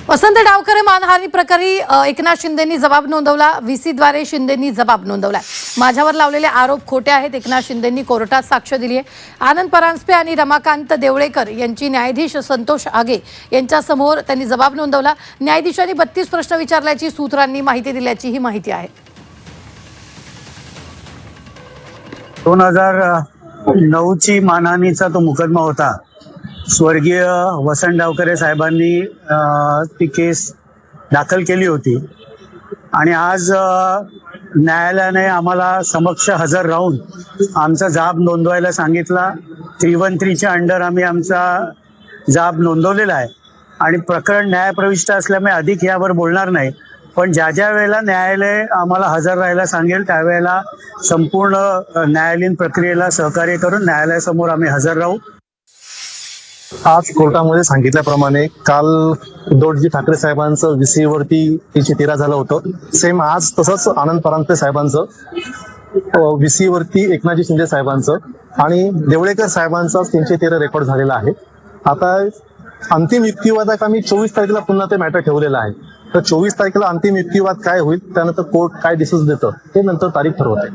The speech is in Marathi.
वसंत डावकरे मानहानी प्रकरणी एकनाथ शिंदेंनी जबाब नोंदवला। व्हीसीद्वारे शिंदेंनी जबाब नोंदवला। माझ्यावर लावलेले आरोप खोटे आहेत, एकनाथ शिंदेंनी कोर्टात साक्ष दिली आहे। आनंद परांजपे आणि रमाकांत देवळेकर यांची न्यायाधीश संतोष आगे यांच्यासमोर त्यांनी जबाब नोंदवला। न्यायाधीशांनी 32 प्रश्न विचारल्याची सूत्रांनी माहिती दिल्याची ही माहिती आहे। 2009ची मानहानीचा तो मुकदमा होता। स्वर्गीय वसंत डावकरे साहेबांनी ती केस दाखल केली होती आणि आज न्यायालयाने आम्हाला समक्ष हजर राहून आमचा जाब नोंदवायला सांगितला। 313च्या अंडर आम्ही आमचा जाब नोंदवलेला आहे आणि प्रकरण न्यायप्रविष्ट असल्यामुळे अधिक यावर बोलणार नाही, पण ज्या ज्या वेळेला न्यायालय आम्हाला हजर राहायला सांगेल त्यावेळेला संपूर्ण न्यायालयीन प्रक्रियेला सहकार्य करून न्यायालयासमोर आम्ही हजर राहू। आज कोर्टामध्ये सांगितल्याप्रमाणे काल उद्धवजी ठाकरे साहेबांचं व्हीसी वरती 313 झालं होतं। सेम आज तसंच आनंद परांजपे साहेबांचं व्हीसी वरती एकनाथजी शिंदे साहेबांचं आणि देवळेकर साहेबांचा 313 रेकॉर्ड झालेला आहे। आता अंतिम युक्तिवादात आम्ही 24 तारखेला पुन्हा ते मॅटर ठेवलेलं आहे। तर 24 तारखेला अंतिम युक्तिवाद काय होईल, त्यानंतर कोर्ट काय डिसिजन देतं ते नंतर तारीख ठरवते।